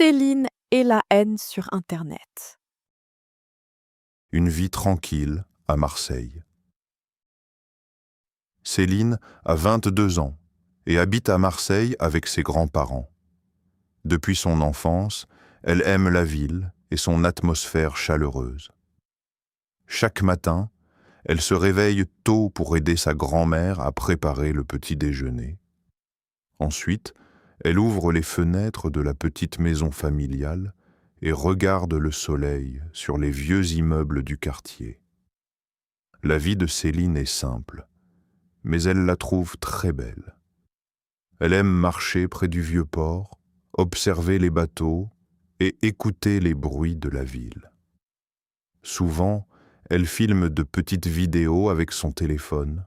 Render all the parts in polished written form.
Céline et la haine sur Internet. Une vie tranquille à Marseille. Céline a 22 ans et habite à Marseille avec ses grands-parents. Depuis son enfance, elle aime la ville et son atmosphère chaleureuse. Chaque matin, elle se réveille tôt pour aider sa grand-mère à préparer le petit déjeuner. Ensuite, elle ouvre les fenêtres de la petite maison familiale et regarde le soleil sur les vieux immeubles du quartier. La vie de Céline est simple, mais elle la trouve très belle. Elle aime marcher près du vieux port, observer les bateaux et écouter les bruits de la ville. Souvent, elle filme de petites vidéos avec son téléphone.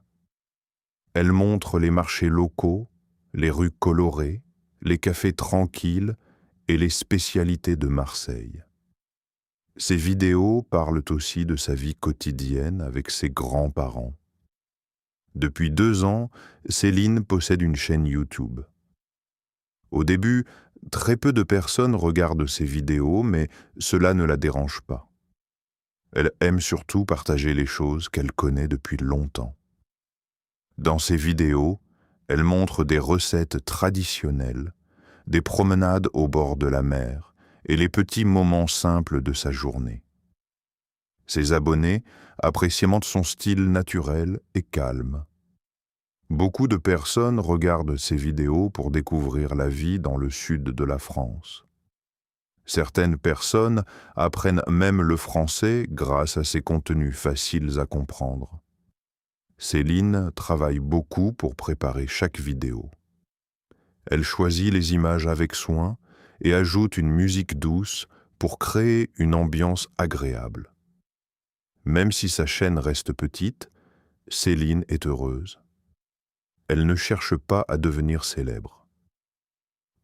Elle montre les marchés locaux, les rues colorées, les cafés tranquilles et les spécialités de Marseille. Ces vidéos parlent aussi de sa vie quotidienne avec ses grands-parents. Depuis 2 ans, Céline possède une chaîne YouTube. Au début, très peu de personnes regardent ses vidéos, mais cela ne la dérange pas. Elle aime surtout partager les choses qu'elle connaît depuis longtemps. Dans ses vidéos, elle montre des recettes traditionnelles, des promenades au bord de la mer et les petits moments simples de sa journée. Ses abonnés apprécient son style naturel et calme. Beaucoup de personnes regardent ses vidéos pour découvrir la vie dans le sud de la France. Certaines personnes apprennent même le français grâce à ses contenus faciles à comprendre. Céline travaille beaucoup pour préparer chaque vidéo. Elle choisit les images avec soin et ajoute une musique douce pour créer une ambiance agréable. Même si sa chaîne reste petite, Céline est heureuse. Elle ne cherche pas à devenir célèbre.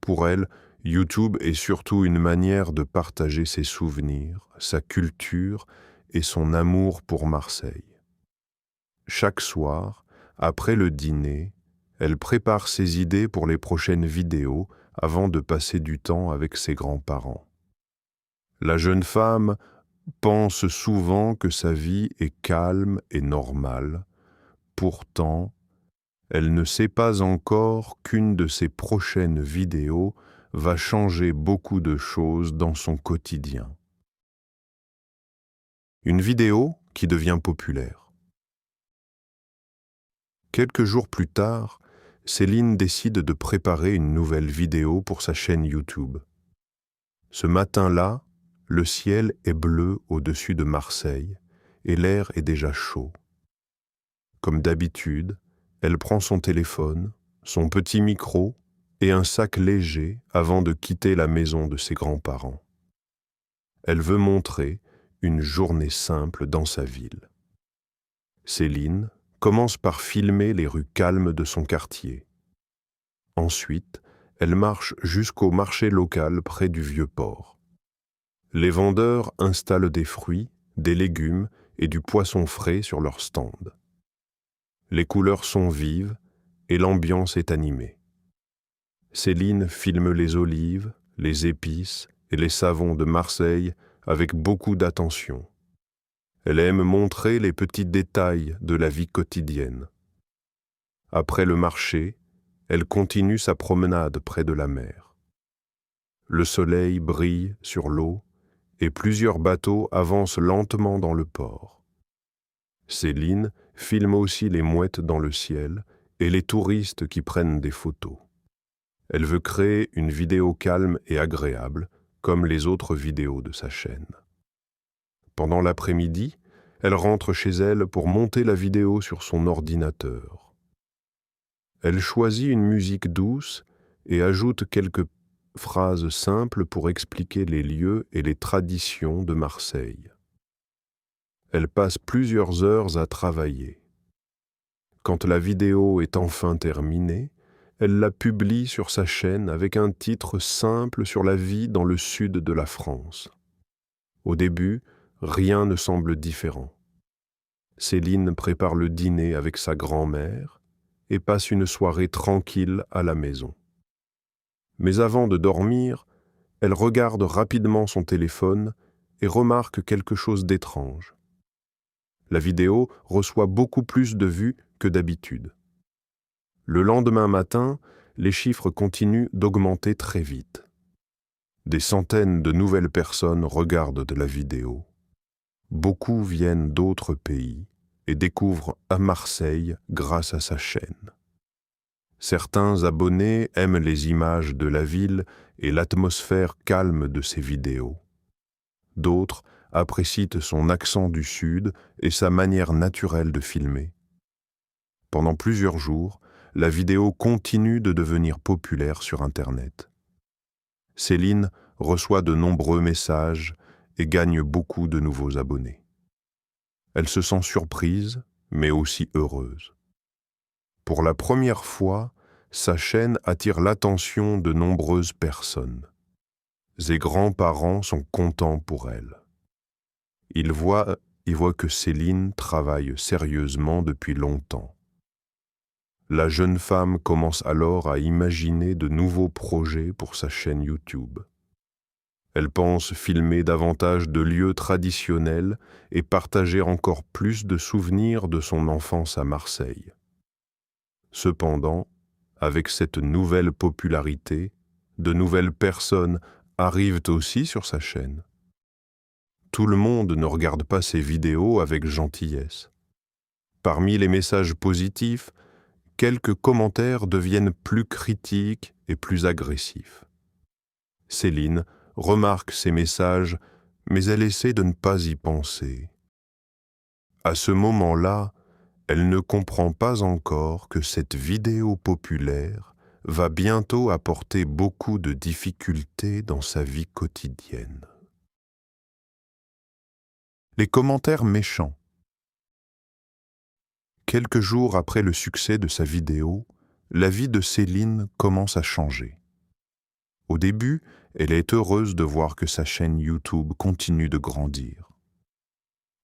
Pour elle, YouTube est surtout une manière de partager ses souvenirs, sa culture et son amour pour Marseille. Chaque soir, après le dîner, elle prépare ses idées pour les prochaines vidéos avant de passer du temps avec ses grands-parents. La jeune femme pense souvent que sa vie est calme et normale. Pourtant, elle ne sait pas encore qu'une de ses prochaines vidéos va changer beaucoup de choses dans son quotidien. Une vidéo qui devient populaire. Quelques jours plus tard, Céline décide de préparer une nouvelle vidéo pour sa chaîne YouTube. Ce matin-là, le ciel est bleu au-dessus de Marseille et l'air est déjà chaud. Comme d'habitude, elle prend son téléphone, son petit micro et un sac léger avant de quitter la maison de ses grands-parents. Elle veut montrer une journée simple dans sa ville. Céline commence par filmer les rues calmes de son quartier. Ensuite, elle marche jusqu'au marché local près du vieux port. Les vendeurs installent des fruits, des légumes et du poisson frais sur leurs stands. Les couleurs sont vives et l'ambiance est animée. Céline filme les olives, les épices et les savons de Marseille avec beaucoup d'attention. Elle aime montrer les petits détails de la vie quotidienne. Après le marché, elle continue sa promenade près de la mer. Le soleil brille sur l'eau et plusieurs bateaux avancent lentement dans le port. Céline filme aussi les mouettes dans le ciel et les touristes qui prennent des photos. Elle veut créer une vidéo calme et agréable, comme les autres vidéos de sa chaîne. Pendant l'après-midi, elle rentre chez elle pour monter la vidéo sur son ordinateur. Elle choisit une musique douce et ajoute quelques phrases simples pour expliquer les lieux et les traditions de Marseille. Elle passe plusieurs heures à travailler. Quand la vidéo est enfin terminée, elle la publie sur sa chaîne avec un titre simple sur la vie dans le sud de la France. Au début, rien ne semble différent. Céline prépare le dîner avec sa grand-mère et passe une soirée tranquille à la maison. Mais avant de dormir, Elle regarde rapidement son téléphone et remarque quelque chose d'étrange. La vidéo reçoit beaucoup plus de vues que d'habitude. Le lendemain matin, les chiffres continuent d'augmenter très vite. Des centaines de nouvelles personnes regardent de la vidéo. Beaucoup viennent d'autres pays et découvrent à Marseille grâce à sa chaîne. Certains abonnés aiment les images de la ville et l'atmosphère calme de ses vidéos. D'autres apprécient son accent du Sud et sa manière naturelle de filmer. Pendant plusieurs jours, la vidéo continue de devenir populaire sur Internet. Céline reçoit de nombreux messages et gagne beaucoup de nouveaux abonnés. Elle se sent surprise, mais aussi heureuse. Pour la première fois, sa chaîne attire l'attention de nombreuses personnes. Ses grands-parents sont contents pour elle. Ils voient que Céline travaille sérieusement depuis longtemps. La jeune femme commence alors à imaginer de nouveaux projets pour sa chaîne YouTube. Elle pense filmer davantage de lieux traditionnels et partager encore plus de souvenirs de son enfance à Marseille. Cependant, avec cette nouvelle popularité, de nouvelles personnes arrivent aussi sur sa chaîne. Tout le monde ne regarde pas ses vidéos avec gentillesse. Parmi les messages positifs, quelques commentaires deviennent plus critiques et plus agressifs. Céline remarque ces messages, mais elle essaie de ne pas y penser. À ce moment-là, elle ne comprend pas encore que cette vidéo populaire va bientôt apporter beaucoup de difficultés dans sa vie quotidienne. Les commentaires méchants. Quelques jours après le succès de sa vidéo, la vie de Céline commence à changer. Au début, elle est heureuse de voir que sa chaîne YouTube continue de grandir.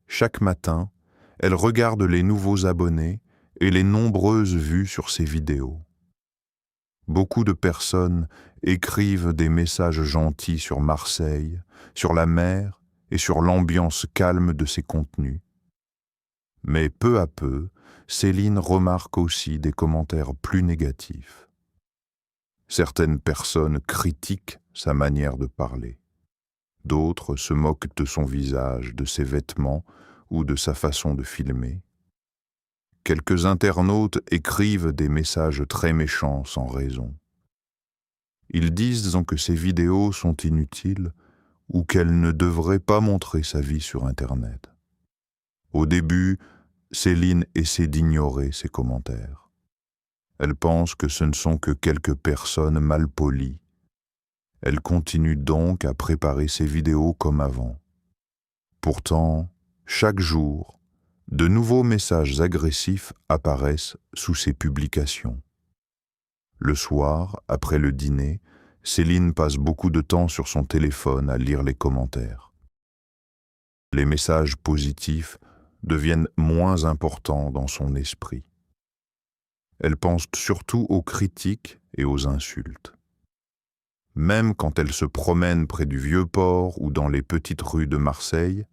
Chaque matin, elle regarde les nouveaux abonnés et les nombreuses vues sur ses vidéos. Beaucoup de personnes écrivent des messages gentils sur Marseille, sur la mer et sur l'ambiance calme de ses contenus. Mais peu à peu, Céline remarque aussi des commentaires plus négatifs. Certaines personnes critiquent sa manière de parler. D'autres se moquent de son visage, de ses vêtements ou de sa façon de filmer. Quelques internautes écrivent des messages très méchants sans raison. Ils disent que ses vidéos sont inutiles ou qu'elle ne devrait pas montrer sa vie sur Internet. Au début, Céline essaie d'ignorer ces commentaires. Elle pense que ce ne sont que quelques personnes malpolies. Elle continue donc à préparer ses vidéos comme avant. Pourtant, chaque jour, de nouveaux messages agressifs apparaissent sous ses publications. Le soir, après le dîner, Céline passe beaucoup de temps sur son téléphone à lire les commentaires. Les messages positifs deviennent moins importants dans son esprit. Elle pense surtout aux critiques et aux insultes. Même quand elle se promène près du Vieux-Port ou dans les petites rues de Marseille,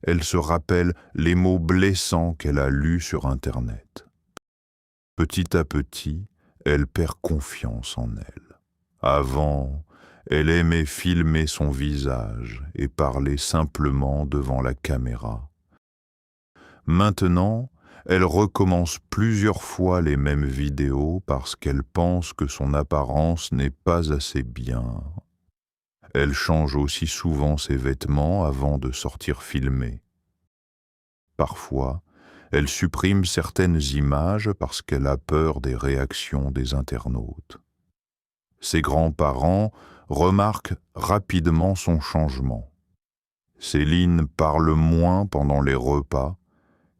elle se rappelle les mots blessants qu'elle a lus sur Internet. Petit à petit, elle perd confiance en elle. Avant, elle aimait filmer son visage et parler simplement devant la caméra. Maintenant, elle recommence plusieurs fois les mêmes vidéos parce qu'elle pense que son apparence n'est pas assez bien. Elle change aussi souvent ses vêtements avant de sortir filmer. Parfois, elle supprime certaines images parce qu'elle a peur des réactions des internautes. Ses grands-parents remarquent rapidement son changement. Céline parle moins pendant les repas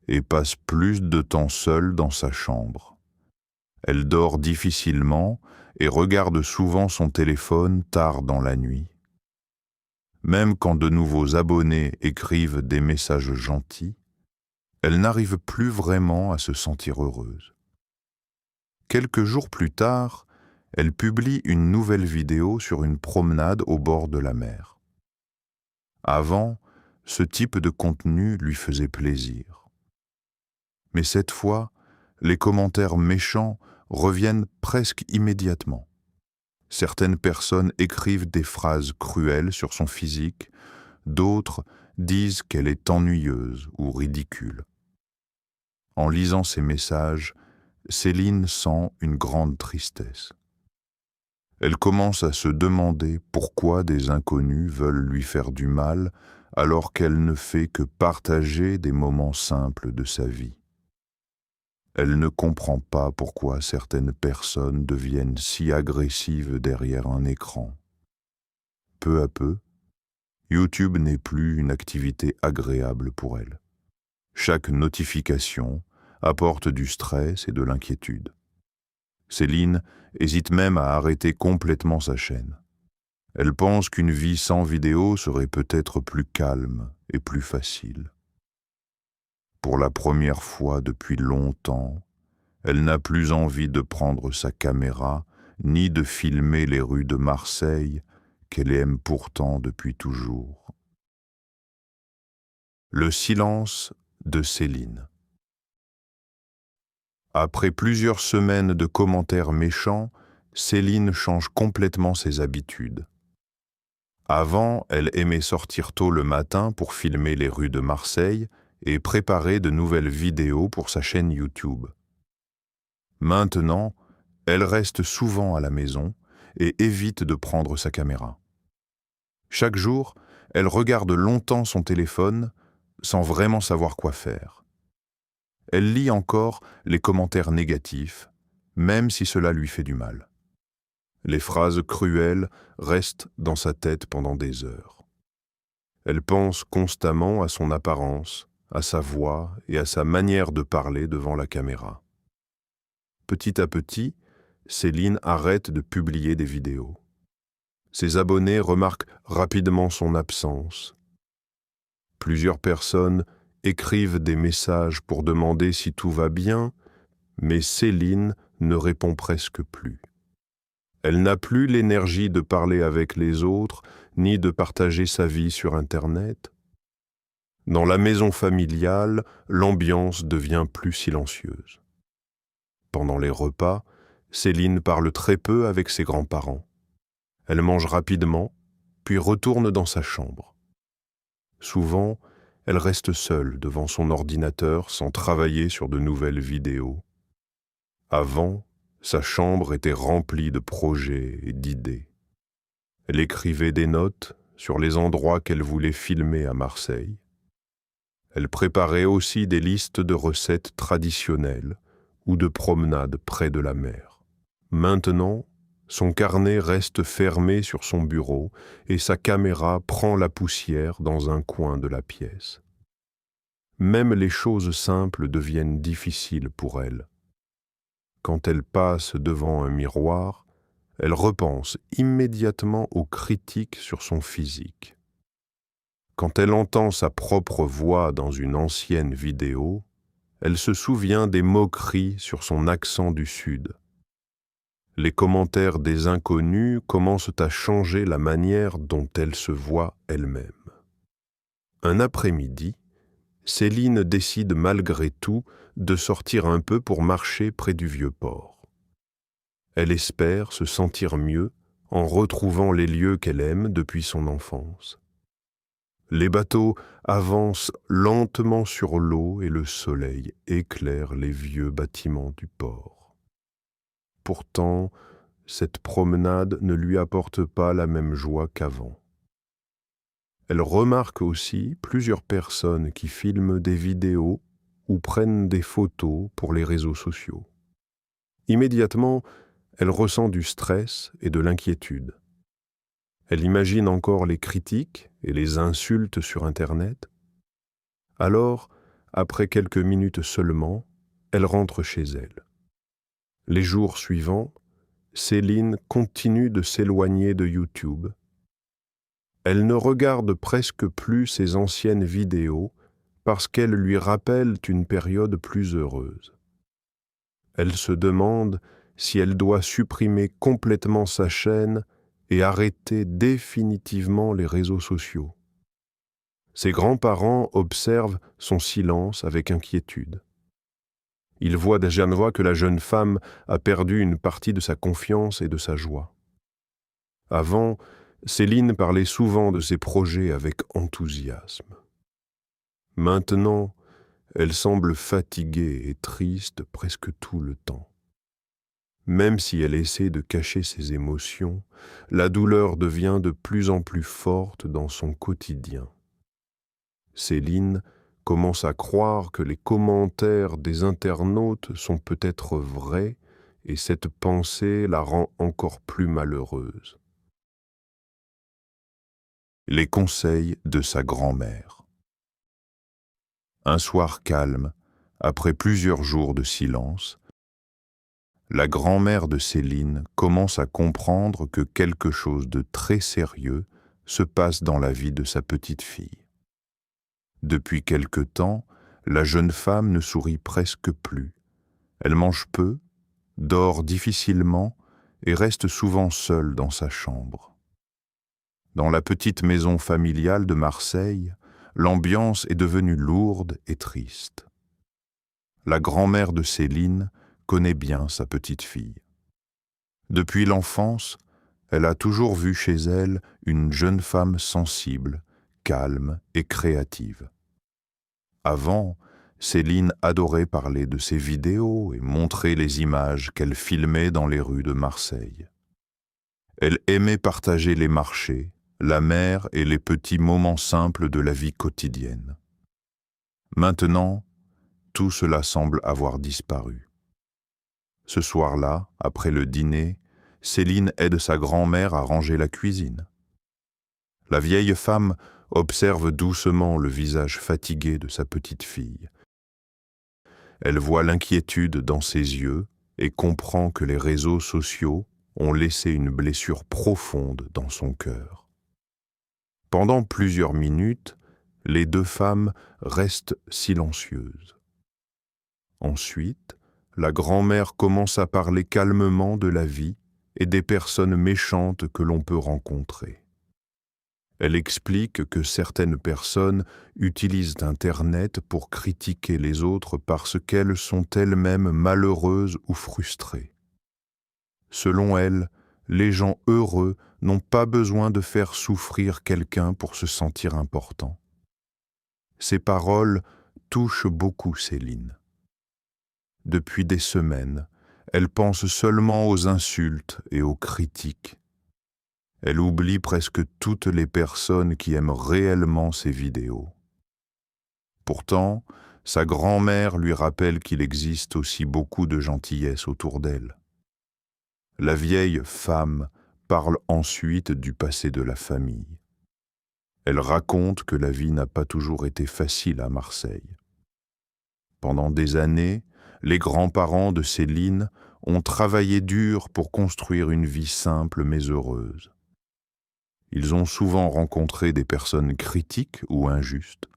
et passe plus de temps seule dans sa chambre. Elle dort difficilement et regarde souvent son téléphone tard dans la nuit. Même quand de nouveaux abonnés écrivent des messages gentils, elle n'arrive plus vraiment à se sentir heureuse. Quelques jours plus tard, Elle publie une nouvelle vidéo sur une promenade au bord de la mer. Avant, ce type de contenu lui faisait plaisir. Mais cette fois, les commentaires méchants reviennent presque immédiatement. Certaines personnes écrivent des phrases cruelles sur son physique, d'autres disent qu'elle est ennuyeuse ou ridicule. En lisant ces messages, Céline sent une grande tristesse. Elle commence à se demander pourquoi des inconnus veulent lui faire du mal alors qu'elle ne fait que partager des moments simples de sa vie. Elle ne comprend pas pourquoi certaines personnes deviennent si agressives derrière un écran. Peu à peu, YouTube n'est plus une activité agréable pour elle. Chaque notification apporte du stress et de l'inquiétude. Céline hésite même à arrêter complètement sa chaîne. Elle pense qu'une vie sans vidéo serait peut-être plus calme et plus facile. Pour la première fois depuis longtemps, elle n'a plus envie de prendre sa caméra ni de filmer les rues de Marseille qu'elle aime pourtant depuis toujours. Le silence de Céline. Après plusieurs semaines de commentaires méchants, Céline change complètement ses habitudes. Avant, elle aimait sortir tôt le matin pour filmer les rues de Marseille et préparer de nouvelles vidéos pour sa chaîne YouTube. Maintenant, elle reste souvent à la maison et évite de prendre sa caméra. Chaque jour, elle regarde longtemps son téléphone sans vraiment savoir quoi faire. Elle lit encore les commentaires négatifs, même si cela lui fait du mal. Les phrases cruelles restent dans sa tête pendant des heures. Elle pense constamment à son apparence, à sa voix et à sa manière de parler devant la caméra. Petit à petit, Céline arrête de publier des vidéos. Ses abonnés remarquent rapidement son absence. Plusieurs personnes écrivent des messages pour demander si tout va bien, mais Céline ne répond presque plus. Elle n'a plus l'énergie de parler avec les autres, ni de partager sa vie sur Internet. Dans la maison familiale, l'ambiance devient plus silencieuse. Pendant les repas, Céline parle très peu avec ses grands-parents. Elle mange rapidement, puis retourne dans sa chambre. Souvent, elle reste seule devant son ordinateur sans travailler sur de nouvelles vidéos. Avant, sa chambre était remplie de projets et d'idées. Elle écrivait des notes sur les endroits qu'elle voulait filmer à Marseille. Elle préparait aussi des listes de recettes traditionnelles ou de promenades près de la mer. Maintenant, son carnet reste fermé sur son bureau et sa caméra prend la poussière dans un coin de la pièce. Même les choses simples deviennent difficiles pour elle. Quand elle passe devant un miroir, elle repense immédiatement aux critiques sur son physique. Quand elle entend sa propre voix dans une ancienne vidéo, elle se souvient des moqueries sur son accent du Sud. Les commentaires des inconnus commencent à changer la manière dont elle se voit elle-même. Un après-midi, Céline décide malgré tout de sortir un peu pour marcher près du Vieux-Port. Elle espère se sentir mieux en retrouvant les lieux qu'elle aime depuis son enfance. Les bateaux avancent lentement sur l'eau et le soleil éclaire les vieux bâtiments du port. Pourtant, cette promenade ne lui apporte pas la même joie qu'avant. Elle remarque aussi plusieurs personnes qui filment des vidéos ou prennent des photos pour les réseaux sociaux. Immédiatement, elle ressent du stress et de l'inquiétude. Elle imagine encore les critiques et les insultes sur Internet. Alors, après quelques minutes seulement, elle rentre chez elle. Les jours suivants, Céline continue de s'éloigner de YouTube. Elle ne regarde presque plus ses anciennes vidéos parce qu'elles lui rappellent une période plus heureuse. Elle se demande si elle doit supprimer complètement sa chaîne et arrêter définitivement les réseaux sociaux. Ses grands-parents observent son silence avec inquiétude. Ils voient que la jeune femme a perdu une partie de sa confiance et de sa joie. Avant, Céline parlait souvent de ses projets avec enthousiasme. Maintenant, elle semble fatiguée et triste presque tout le temps. Même si elle essaie de cacher ses émotions, la douleur devient de plus en plus forte dans son quotidien. Céline commence à croire que les commentaires des internautes sont peut-être vrais et cette pensée la rend encore plus malheureuse. Les conseils de sa grand-mère. Un soir calme, après plusieurs jours de silence, la grand-mère de Céline commence à comprendre que quelque chose de très sérieux se passe dans la vie de sa petite fille. Depuis quelque temps, la jeune femme ne sourit presque plus. Elle mange peu, dort difficilement et reste souvent seule dans sa chambre. Dans la petite maison familiale de Marseille, l'ambiance est devenue lourde et triste. La grand-mère de Céline connaît bien sa petite fille. Depuis l'enfance, elle a toujours vu chez elle une jeune femme sensible, calme et créative. Avant, Céline adorait parler de ses vidéos et montrer les images qu'elle filmait dans les rues de Marseille. Elle aimait partager les marchés, la mer et les petits moments simples de la vie quotidienne. Maintenant, tout cela semble avoir disparu. Ce soir-là, après le dîner, Céline aide sa grand-mère à ranger la cuisine. La vieille femme observe doucement le visage fatigué de sa petite fille. Elle voit l'inquiétude dans ses yeux et comprend que les réseaux sociaux ont laissé une blessure profonde dans son cœur. Pendant plusieurs minutes, les deux femmes restent silencieuses. Ensuite, la grand-mère commence à parler calmement de la vie et des personnes méchantes que l'on peut rencontrer. Elle explique que certaines personnes utilisent Internet pour critiquer les autres parce qu'elles sont elles-mêmes malheureuses ou frustrées. Selon elle, les gens heureux n'ont pas besoin de faire souffrir quelqu'un pour se sentir important. Ces paroles touchent beaucoup Céline. Depuis des semaines, elle pense seulement aux insultes et aux critiques. Elle oublie presque toutes les personnes qui aiment réellement ses vidéos. Pourtant, sa grand-mère lui rappelle qu'il existe aussi beaucoup de gentillesse autour d'elle. La vieille femme parle ensuite du passé de la famille. Elle raconte que la vie n'a pas toujours été facile à Marseille. Pendant des années, les grands-parents de Céline ont travaillé dur pour construire une vie simple mais heureuse. Ils ont souvent rencontré des personnes critiques ou injustes,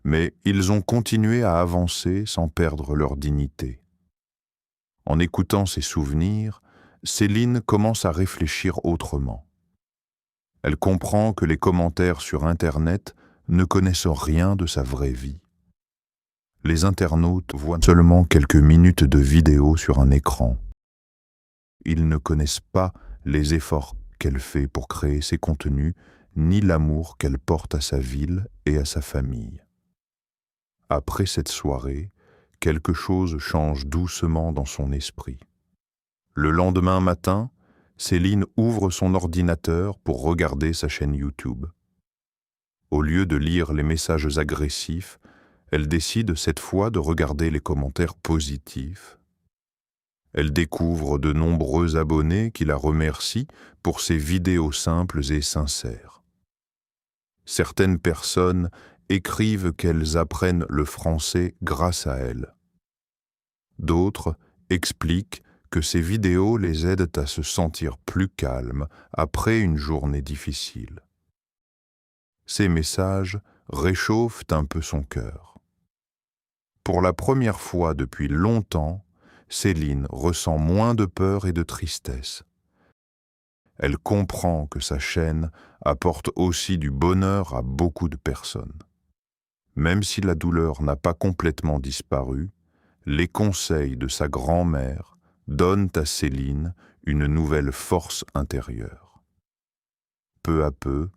mais ils ont continué à avancer sans perdre leur dignité. En écoutant ces souvenirs, Céline commence à réfléchir autrement. Elle comprend que les commentaires sur Internet ne connaissent rien de sa vraie vie. Les internautes voient seulement quelques minutes de vidéo sur un écran. Ils ne connaissent pas les efforts qu'elle fait pour créer ses contenus, ni l'amour qu'elle porte à sa ville et à sa famille. Après cette soirée, quelque chose change doucement dans son esprit. Le lendemain matin, Céline ouvre son ordinateur pour regarder sa chaîne YouTube. Au lieu de lire les messages agressifs, elle décide cette fois de regarder les commentaires positifs. Elle découvre de nombreux abonnés qui la remercient pour ses vidéos simples et sincères. Certaines personnes écrivent qu'elles apprennent le français grâce à elle. D'autres expliquent que ces vidéos les aident à se sentir plus calmes après une journée difficile. Ces messages réchauffent un peu son cœur. Pour la première fois depuis longtemps, Céline ressent moins de peur et de tristesse. Elle comprend que sa chaîne apporte aussi du bonheur à beaucoup de personnes. Même si la douleur n'a pas complètement disparu, les conseils de sa grand-mère donnent à Céline une nouvelle force intérieure. Peu à peu,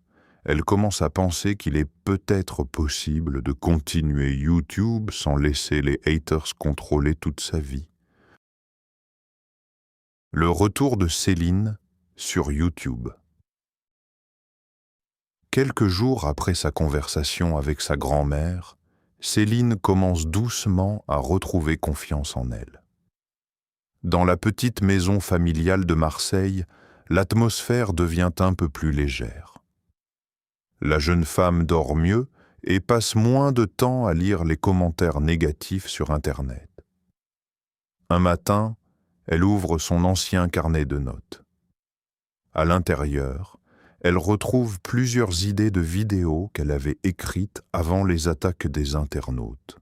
elle commence à penser qu'il est peut-être possible de continuer YouTube sans laisser les haters contrôler toute sa vie. Le retour de Céline sur YouTube. Quelques jours après sa conversation avec sa grand-mère, Céline commence doucement à retrouver confiance en elle. Dans la petite maison familiale de Marseille, l'atmosphère devient un peu plus légère. La jeune femme dort mieux et passe moins de temps à lire les commentaires négatifs sur Internet. Un matin, elle ouvre son ancien carnet de notes. À l'intérieur, elle retrouve plusieurs idées de vidéos qu'elle avait écrites avant les attaques des internautes.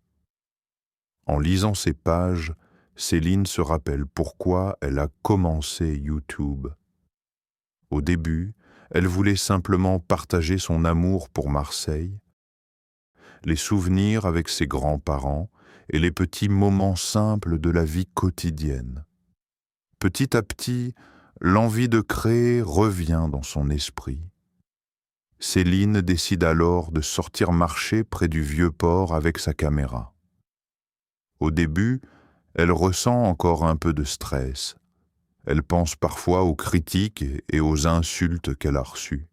En lisant ces pages, Céline se rappelle pourquoi elle a commencé YouTube. Au début, elle voulait simplement partager son amour pour Marseille, les souvenirs avec ses grands-parents et les petits moments simples de la vie quotidienne. Petit à petit, l'envie de créer revient dans son esprit. Céline décide alors de sortir marcher près du vieux port avec sa caméra. Au début, elle ressent encore un peu de stress. Elle pense parfois aux critiques et aux insultes qu'elle a reçues.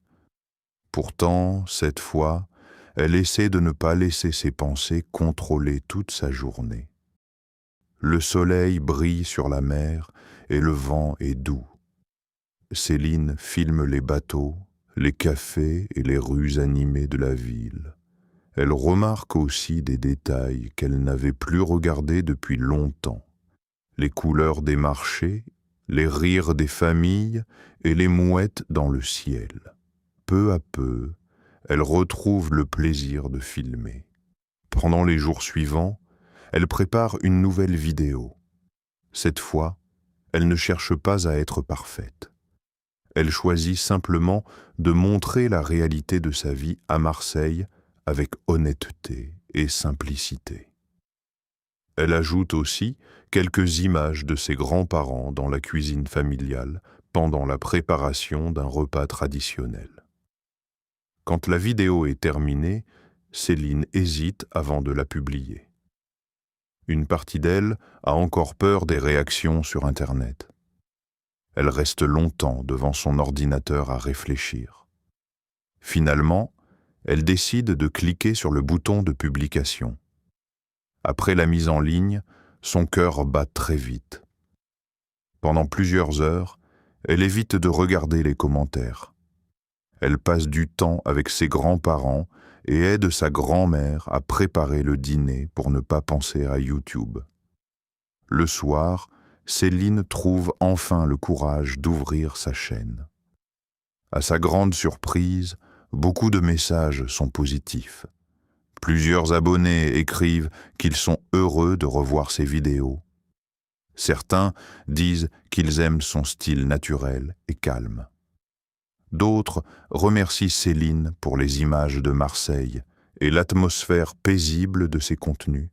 Pourtant, cette fois, elle essaie de ne pas laisser ses pensées contrôler toute sa journée. Le soleil brille sur la mer et le vent est doux. Céline filme les bateaux, les cafés et les rues animées de la ville. Elle remarque aussi des détails qu'elle n'avait plus regardés depuis longtemps. Les couleurs des marchés, les rires des familles et les mouettes dans le ciel. Peu à peu, elle retrouve le plaisir de filmer. Pendant les jours suivants, elle prépare une nouvelle vidéo. Cette fois, elle ne cherche pas à être parfaite. Elle choisit simplement de montrer la réalité de sa vie à Marseille avec honnêteté et simplicité. Elle ajoute aussi quelques images de ses grands-parents dans la cuisine familiale pendant la préparation d'un repas traditionnel. Quand la vidéo est terminée, Céline hésite avant de la publier. Une partie d'elle a encore peur des réactions sur Internet. Elle reste longtemps devant son ordinateur à réfléchir. Finalement, elle décide de cliquer sur le bouton de publication. Après la mise en ligne, son cœur bat très vite. Pendant plusieurs heures, elle évite de regarder les commentaires. Elle passe du temps avec ses grands-parents et aide sa grand-mère à préparer le dîner pour ne pas penser à YouTube. Le soir, Céline trouve enfin le courage d'ouvrir sa chaîne. À sa grande surprise, beaucoup de messages sont positifs. Plusieurs abonnés écrivent qu'ils sont heureux de revoir ses vidéos. Certains disent qu'ils aiment son style naturel et calme. D'autres remercient Céline pour les images de Marseille et l'atmosphère paisible de ses contenus.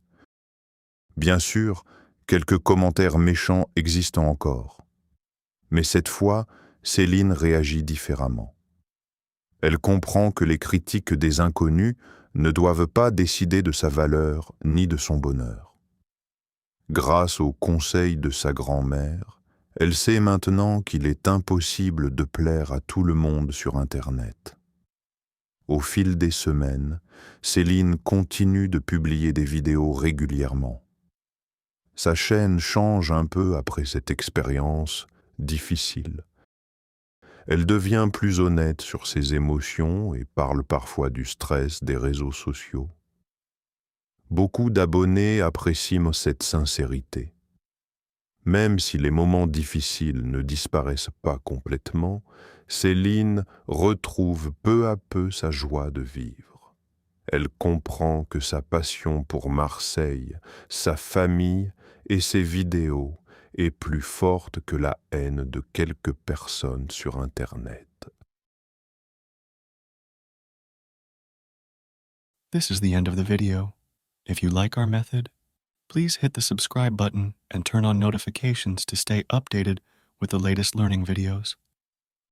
Bien sûr, quelques commentaires méchants existent encore. Mais cette fois, Céline réagit différemment. Elle comprend que les critiques des inconnus ne doivent pas décider de sa valeur ni de son bonheur. Grâce aux conseils de sa grand-mère, elle sait maintenant qu'il est impossible de plaire à tout le monde sur Internet. Au fil des semaines, Céline continue de publier des vidéos régulièrement. Sa chaîne change un peu après cette expérience difficile. Elle devient plus honnête sur ses émotions et parle parfois du stress des réseaux sociaux. Beaucoup d'abonnés apprécient cette sincérité. Même si les moments difficiles ne disparaissent pas complètement, Céline retrouve peu à peu sa joie de vivre. Elle comprend que sa passion pour Marseille, sa famille et ses vidéos est plus forte que la haine de quelques personnes sur Internet. This is the end of the video. If you like our method, please hit the subscribe button and turn on notifications to stay updated with the latest learning videos.